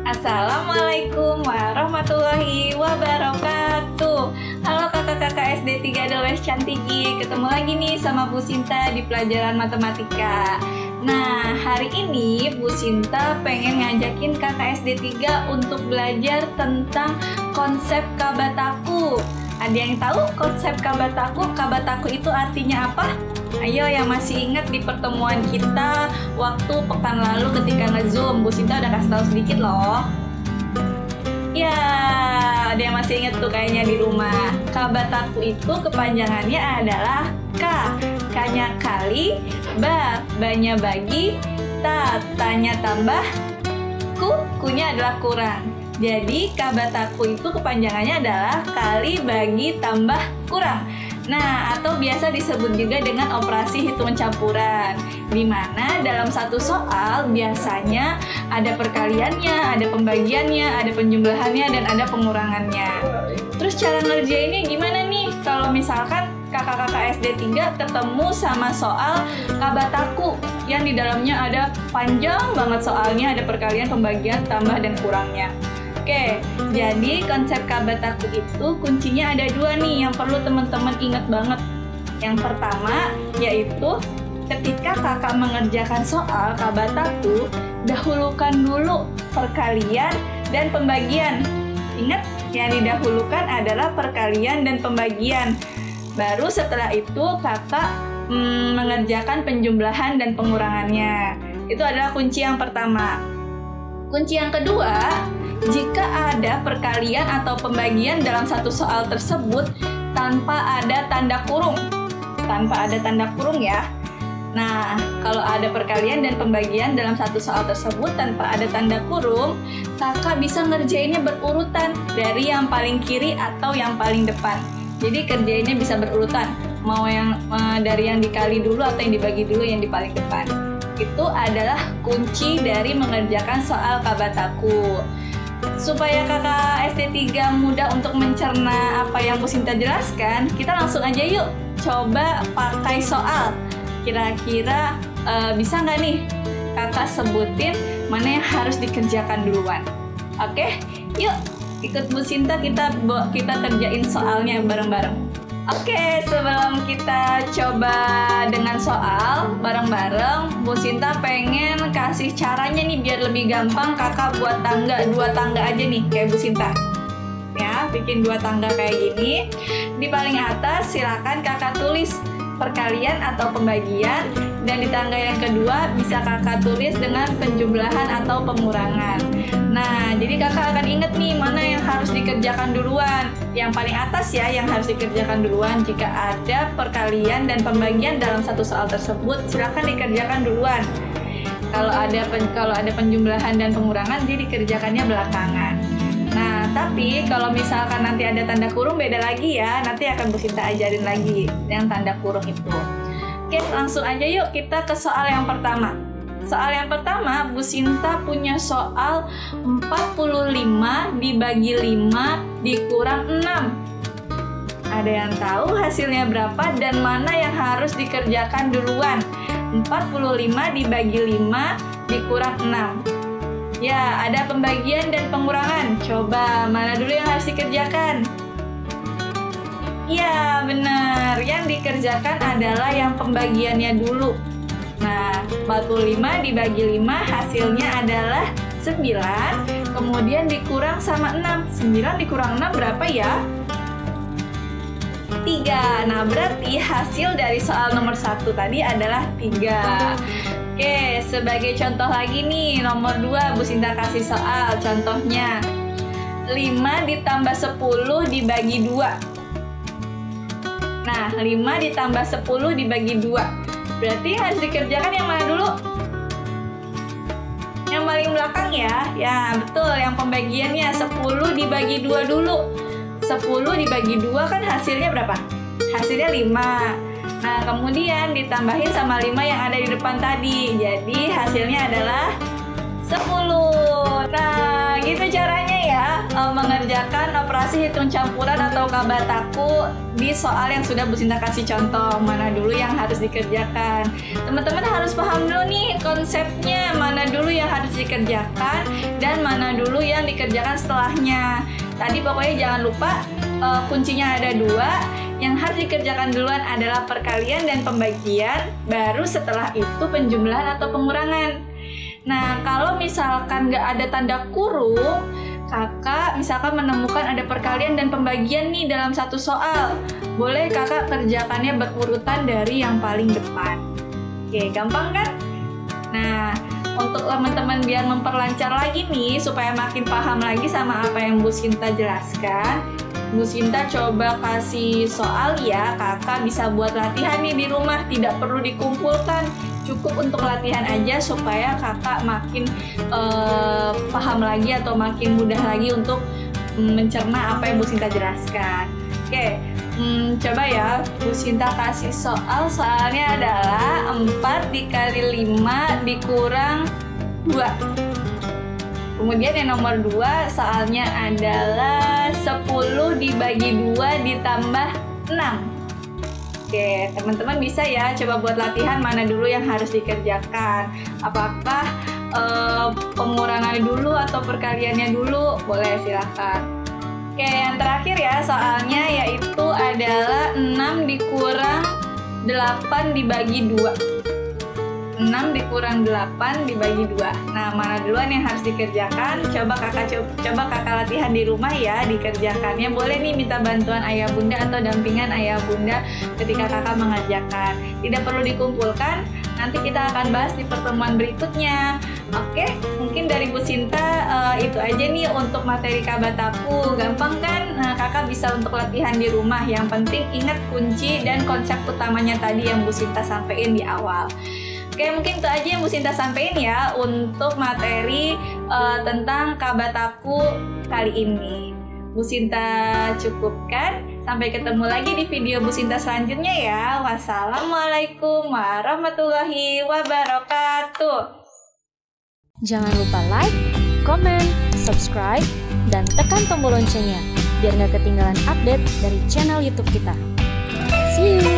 Assalamualaikum warahmatullahi wabarakatuh. Halo kakak-kakak SD 3 Delwes Cantigi. Ketemu lagi nih sama Bu Sinta di pelajaran matematika. Nah, hari ini Bu Sinta pengen ngajakin kakak SD 3 untuk belajar tentang konsep kabataku. Ada yang tahu konsep kabataku? Kabataku itu artinya apa? Ayo yang masih ingat di pertemuan kita waktu pekan lalu ketika nge-zoom, Bu Sinta udah kasih tahu sedikit loh. Ya, ada yang masih ingat tuh kayaknya di rumah. Kabataku itu kepanjangannya adalah K. K-nya kali, ba, ba-nya bagi, ta, ta-nya tambah, ku-nya adalah kurang. Jadi kabataku itu kepanjangannya adalah kali bagi tambah kurang. Nah, atau biasa disebut juga dengan operasi hitung campuran, di mana dalam satu soal biasanya ada perkaliannya, ada pembagiannya, ada penjumlahannya, dan ada pengurangannya. Terus cara ngerjainnya gimana nih? Kalau misalkan kakak-kakak SD 3 ketemu sama soal kabataku yang di dalamnya ada panjang banget soalnya, ada perkalian, pembagian, tambah, dan kurangnya. Oke, jadi konsep kabataku itu kuncinya ada dua nih yang perlu teman-teman ingat banget. Yang pertama yaitu ketika kakak mengerjakan soal kabataku, dahulukan dulu perkalian dan pembagian. Ingat, yang didahulukan adalah perkalian dan pembagian. Baru setelah itu kakak mengerjakan penjumlahan dan pengurangannya. Itu adalah kunci yang pertama. Kunci yang kedua, jika ada perkalian atau pembagian dalam satu soal tersebut tanpa ada tanda kurung. Tanpa ada tanda kurung ya. Nah, kalau ada perkalian dan pembagian dalam satu soal tersebut tanpa ada tanda kurung, kakak bisa ngerjainnya berurutan dari yang paling kiri atau yang paling depan. Jadi kerjainnya bisa berurutan. Mau yang dari yang dikali dulu atau yang dibagi dulu yang di paling depan. Itu adalah kunci dari mengerjakan soal kabataku. Supaya kakak SD 3 mudah untuk mencerna apa yang Bu Sinta jelaskan, kita langsung aja yuk coba pakai soal. Kira-kira bisa nggak nih kakak sebutin mana yang harus dikerjakan duluan? Oke, yuk ikut Bu Sinta, kita kerjain soalnya bareng-bareng. Oke, sebelum kita coba dengan soal bareng-bareng, Bu Sinta pengen kasih caranya nih biar lebih gampang kakak buat tangga, 2 tangga aja nih kayak Bu Sinta. Ya, bikin 2 tangga kayak gini. Di paling atas silakan kakak tulis perkalian atau pembagian, dan di tangga yang kedua bisa kakak tulis dengan penjumlahan atau pengurangan. Nah, jadi kakak akan inget nih mana yang harus dikerjakan duluan. Yang paling atas ya yang harus dikerjakan duluan. Jika ada perkalian dan pembagian dalam satu soal tersebut, silakan dikerjakan duluan. Kalau ada penjumlahan dan pengurangan, jadi dikerjakannya belakangan. Nah, tapi kalau misalkan nanti ada tanda kurung beda lagi ya. Nanti akan Bu Sinta ajarin lagi yang tanda kurung itu. Oke, langsung aja yuk kita ke soal yang pertama. Soal yang pertama, Bu Sinta punya soal 45 dibagi 5 dikurang 6. Ada yang tahu hasilnya berapa dan mana yang harus dikerjakan duluan? 45 dibagi 5 dikurang 6. Ya, ada pembagian dan pengurangan. Coba, mana dulu yang harus dikerjakan? Ya, benar. Yang dikerjakan adalah yang pembagiannya dulu. Nah, 45 dibagi 5 hasilnya adalah 9. Kemudian dikurang sama 6. 9 dikurang 6 berapa ya? 3. Nah, berarti hasil dari soal nomor 1 tadi adalah 3. Oke, sebagai contoh lagi nih, nomor 2 Bu Sinta kasih soal contohnya. 5 ditambah 10 dibagi 2. Nah, 5 ditambah 10 dibagi 2. Berarti harus dikerjakan yang mana dulu? Yang paling belakang ya. Ya, betul, yang pembagiannya 10 dibagi 2 dulu. 10 dibagi 2 kan hasilnya berapa? Hasilnya 5. Nah, kemudian ditambahin sama 5 yang ada di depan tadi. Jadi hasilnya adalah 10. Nah, gitu caranya ya mengerjakan operasi hitung campuran atau kabataku di soal yang sudah Bu Sinta kasih contoh. Mana dulu yang harus dikerjakan? Teman-teman harus paham dulu nih konsepnya, mana dulu yang harus dikerjakan dan mana dulu yang dikerjakan setelahnya. Tadi pokoknya jangan lupa kuncinya ada 2. Yang harus dikerjakan duluan adalah perkalian dan pembagian, baru setelah itu penjumlahan atau pengurangan. Nah, kalau misalkan nggak ada tanda kurung, kakak misalkan menemukan ada perkalian dan pembagian nih dalam satu soal, boleh kakak kerjakannya berurutan dari yang paling depan. Oke, gampang kan? Nah, untuk teman-teman biar memperlancar lagi nih, supaya makin paham lagi sama apa yang Bu Sinta jelaskan, Bu Sinta coba kasih soal ya, kakak bisa buat latihan nih di rumah, tidak perlu dikumpulkan, cukup untuk latihan aja supaya kakak makin paham lagi atau makin mudah lagi untuk mencerna apa yang Bu Sinta jelaskan. Oke, coba ya Bu Sinta kasih soalnya adalah 4 dikali 5 dikurang 2. Kemudian yang nomor 2 soalnya adalah 10 dibagi 2 ditambah 6. Oke, teman-teman bisa ya coba buat latihan mana dulu yang harus dikerjakan. Apakah pengurangannya dulu atau perkaliannya dulu? Boleh, silahkan. Oke, yang terakhir ya soalnya yaitu adalah 6 dikurang 8 dibagi 2. 6 dikurang 8 dibagi 2. Nah, mana duluan yang harus dikerjakan? Coba kakak latihan di rumah ya, dikerjakannya. Boleh nih minta bantuan ayah bunda atau dampingan ayah bunda ketika kakak mengerjakan. Tidak perlu dikumpulkan, nanti kita akan bahas di pertemuan berikutnya. Oke, mungkin dari Bu Sinta itu aja nih untuk materi kabataku. Gampang kan? Nah, kakak bisa untuk latihan di rumah. Yang penting ingat kunci dan konsep utamanya tadi yang Bu Sinta sampaikan di awal. Oke, mungkin itu aja yang Bu Sinta sampaikan ya untuk materi tentang kabataku kali ini. Bu Sinta cukupkan. Sampai ketemu lagi di video Bu Sinta selanjutnya ya. Wassalamualaikum warahmatullahi wabarakatuh. Jangan lupa like, comment, subscribe, dan tekan tombol loncengnya biar nggak ketinggalan update dari channel YouTube kita. See you!